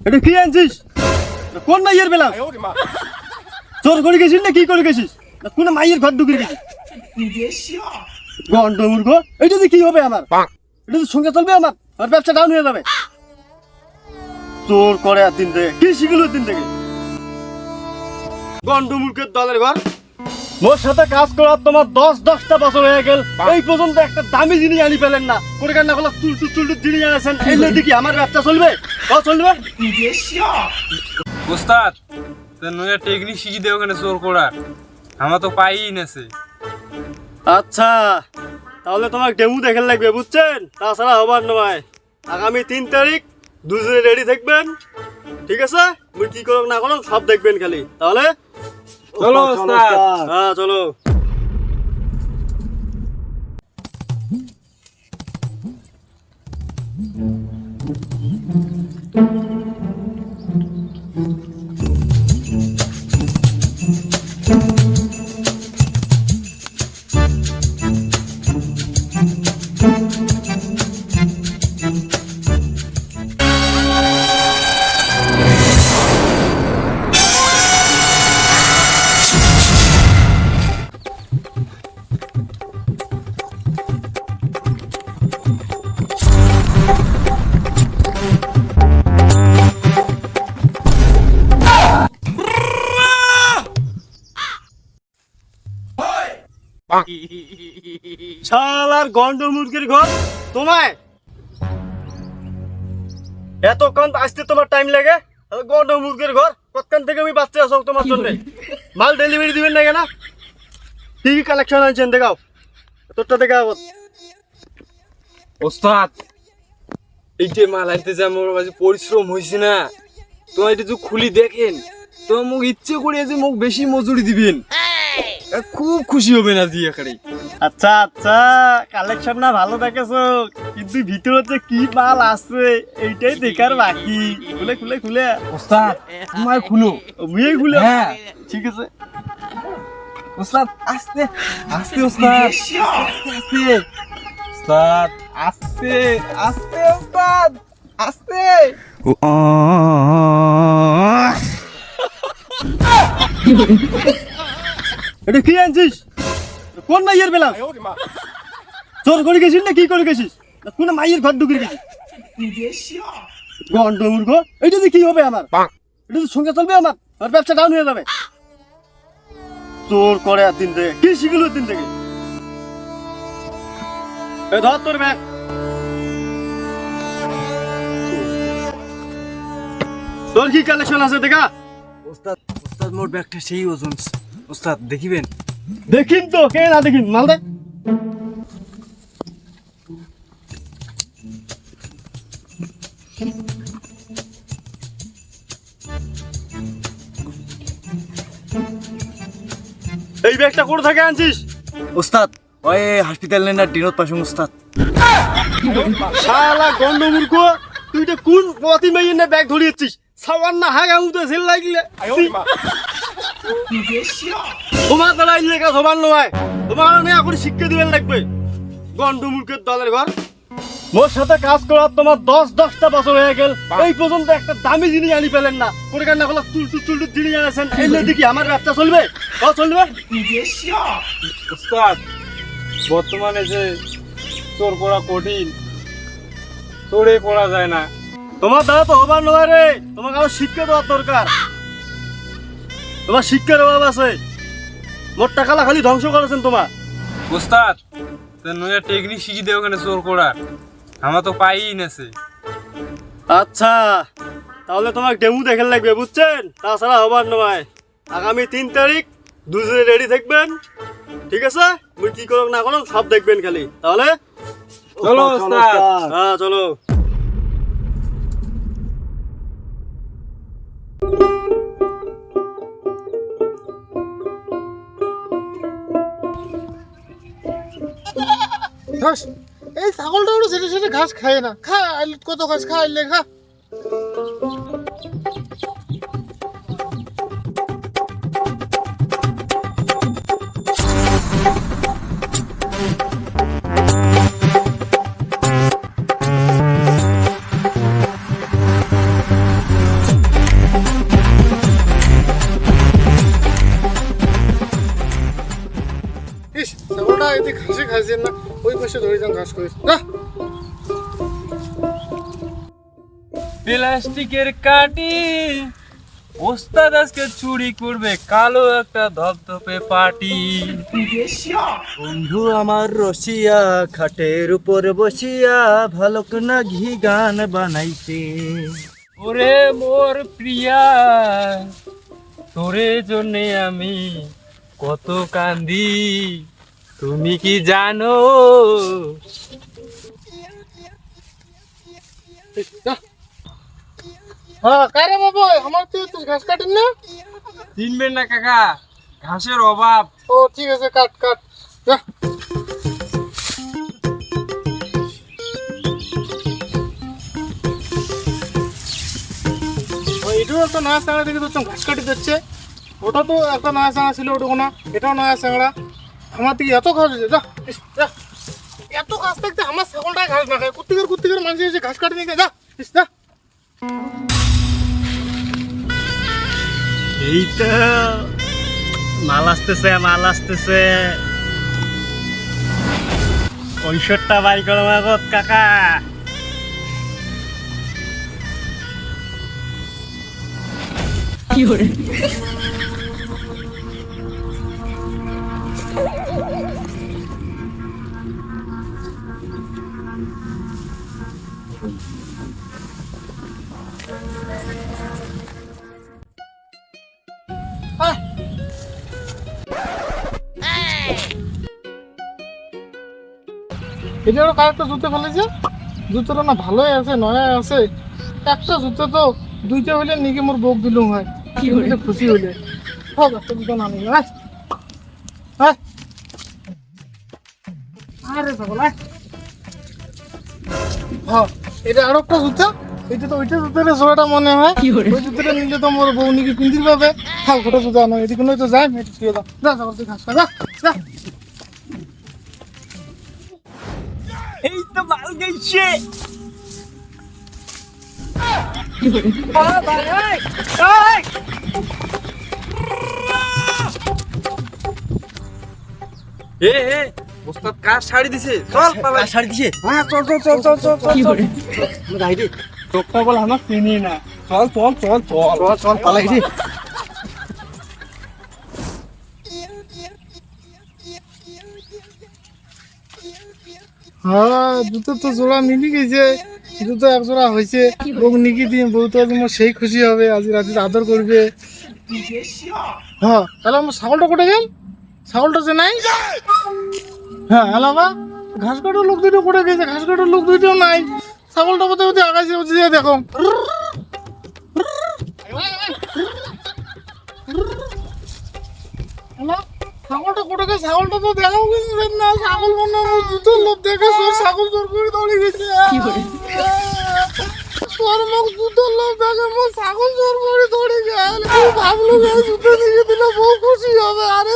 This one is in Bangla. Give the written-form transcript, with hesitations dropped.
এটা কি আনছিস? কোন মাইয়ের বেলা? চোর করে গেছিস না কি করে গেছিস? না কোন মাইয়ের ঘর ঢুকে গেছিস? গন্ড মূর্খ, এটা দিয়ে কি হবে আমার? এটা তো সঙ্গে চলবে আমার ব্যবসা ডাউন হয়ে যাবে। চোর করে আর দিন থেকে কি শিখলো দিন থেকে? গন্ড মূর্খের দলের ঘর। মোর সাথে কাজ করার তোমার 10টা বছর হয়ে গেল, এই পর্যন্ত একটা দামি জিনিস আনি পেলেন না। করে কান্না করলে চুল জিনিস আনেছেন, এই নদী কি আমার ব্যবসা চলবে? চলবে ওস্তাদ নয়া টেকনিক শিখি দে ওখানে চোর করার, আমার তো পাই নেছে। আচ্ছা তাহলে তোমার ডেমো দেখে লাগবে, বুঝছেন? তাছাড়া হবার নয়। আগামী 3 তারিখ দুজনে রেডি থাকবেন, ঠিক আছে? মুই কি করো না করো সব দেখবেন খালি। তাহলে চলো ওস্তাদ। হ্যাঁ চলো। শালার গন্ড মুরগির ঘর, তোমায় এতক্ষণ আসতে তোমার টাইম লাগে? গন্ড মুরগির ঘর, কতক্ষণ থেকে আমি বাচ্চা আসো তোমার জন্য। মাল ডেলিভারি দিবেন না কেন? কি কি কালেকশন আনছেন দেখাও, তোরটা দেখাও। ওস্তাদ এই যে মাল আনতে যা মোর মাঝে পরিশ্রম হয়েছে না, তো এটা যদি খুলি দেখেন তো মোক ইচ্ছে করে যে মোক বেশি মজুরি দিবেন, খুব খুশি হবেন আজ এখানে। আচ্ছা আচ্ছা, কালেকশন না ভালো দেখেছো, কিন্তু ভিতরে যে কি মাল আছে এইটাই দেখার বাকি। খুলে খুলে খুলে ওস্তাদ তোমার খুলো। মুই খুলে? হ্যাঁ ঠিক আছে। ওস্তাদ আস্তে আস্তে, ওস্তাদ আস্তে আস্তে, ওস্তাদ আস্তে আস্তে, ওস্তাদ আস্তে। এটা কি আনছিস? কোন মাইয়ের বেলা? চোর করে গেছিস না কি করে গেছিস? না কোন মাইয়ের ঘর ঢুকে গেছিস? গন্ড মূর্খ, এটা দিয়ে কি হবে আমার? এটা তো সঙ্গে চলবে আমার ব্যবসা ডাউন হয়ে যাবে। চোর করে আর দিন থেকে কি শিখলো দিন থেকে? ধর তোর ব্যাগ। তোর কি কালেকশন আছে দেখা? ওস্তাদ ওস্তাদ মোর ব্যাগটা সেই ওজন, ওস্তাদ দেখিবেন? দেখিন তো, কে না দেখিন, মাল দেখ। এই ব্যাগটা কোথা থেকে আনছিস? ওস্তাদ ওই হসপিটাল না ডিনত পাশুম ওস্তাদ। শালা গন্ড মূর্খ, তুই তো কোন পতি মেয়ে না ব্যাগ ধরিয়েছিস? সাবান না হাগা মুতে সেল লাগলে তোমার দ্বারা এই লেখা সমান নয়। তোমার আমি এখন শিক্ষা দিবেন লাগবে। গন্ড মূর্খের দলের ঘর। মোর সাথে কাজ করার তোমার 10টা বছর হয়ে গেল, এই পর্যন্ত একটা দামি জিনিস আনি পেলেন না। করে কান্না করলে চুল জিনিস আনেছেন, এই নদী কি আমার ব্যবসা চলবে? চলবে ওস্তাদ বর্তমানে যে চোর করা কঠিন, চোরে করা যায় না। তোমার দ্বারা তো হবার নয় রে, তোমাকে আরো শিক্ষা দেওয়ার দরকার। তোমার শিক্ষার অভাব আছে। মোট টাকালা খালি ধ্বংস করেছেন তোমার। ওস্তাদ নয়া টেকনিক শিখি দে ওখানে চোর করার, আমার তো পাই নেছে। আচ্ছা তাহলে তোমার ডেমো দেখে লাগবে, বুঝছেন? তাছাড়া হবার নয়। আগামী 3 তারিখ দুজনে রেডি থাকবেন, ঠিক আছে? মুই কি করো না করো সব দেখবেন খালি। তাহলে চলো ওস্তাদ। হ্যাঁ চলো। এই ছাগলটা হলো ছেলে ছেলে ঘাস খায় না, খা কত ঘাস খাইলে খা। খাইছেন না ওই পাশে ধরে যান ঘাস করিস যা। প্লাস্টিকের কাটি ওস্তাদ আজকে চুরি করবে কালো একটা ধপধপে পাটি। বন্ধু আমার রসিয়া খাটের উপর বসিয়া ভালো না ঘি গান বানাইছে। ওরে মোর প্রিয়া তোরে জন্যে আমি কত কান্দি তুমি কি জানো? যা। হ্যাঁ কারে বাবু আমার তুই ঘাস কাটেন না? চিনবেন না কাকা, ঘাসের অভাব। ও ঠিক আছে কাট কাট যা। এটাও একটা নয়া চাঙড়া দেখে তো ঘাস কাটি দিচ্ছে। ওটা তো একটা নয়া চাঙড়া ছিল ওটা না, এটাও নয়া চাঙড়া। আমার থেকে এত ঘাস হয়েছে যা ইস, যা। এত ঘাস থাকতে আমার ছাগলটাই ঘাস না খায়, কুত্তিকার মানুষ এসে ঘাস কাটি নিয়ে যা ইস, যা। এই তো মাল আসতেছে ঐশ্বরটা বাড়ি করো মাগত কাকা। আহ, এটারও কারেক্টটা জুতো ফেলেছে। জুতোটা না ভালোই আছে নয়া আছে। একটা জুতো তো দুইটা হইলে নিকে মোর বক দিলুম হয় কি হইলে খুশি হইলে হোক একটা জুতো না নিলে আরে সকল হ্যাঁ এটা আরো একটা জুতো। এটা তো ওইটা জুতোর জোড়াটা মনে হয় ওই জুতোটা নিলে তো মোর বউ নিকে পিন্দির পাবে। থাক ওটা জুতো আনো এদিকে নয় তো যাই মেয়েটা শুয়ে দাও যা সকল তুই ঘাস খা, যা যা। এই তো মাল গেছে। এ ওস্তাদ কাজ ছাড়ি দিছে, চল পালাই। ছাড়ি দিছে। হ্যাঁ চল চল চল চল চল চল চল যাই রে। লোকটা বলে আমার চিনি না, চল চল চল চল চল চল পালাই রে। হ্যাঁ জুতো তো জোড়া মিলি গেছে, জুতো এক জোড়া হয়েছে। বউ নিকি দিন বউ তো আজ মোর সেই খুশি হবে, আজ রাতে আদর করবে। হ্যাঁ তাহলে আমার ছাগলটা কোটে গেল? ছাগলটা যে নাই। হ্যাঁ এলাবা ঘাস কাটার লোক দুটো কোটে গেছে, ঘাস কাটার লোক দুটো নাই। ছাগলটা বোধ হয় আকাশে উঠে দিয়ে দেখো। ছাগলটা কোটে গেছে, ছাগলটা তো দেখাও কিছু না। ছাগল মনে হয় জুতোর লোক দেখে সব ছাগল জোর করে দৌড়ে গেছে। তোর মুখ জুতোর লোক দেখে মোর ছাগল জোর করে দৌড়ে গেল। ভাবলো জুতো দিকে দিলে বউ খুশি হবে। আরে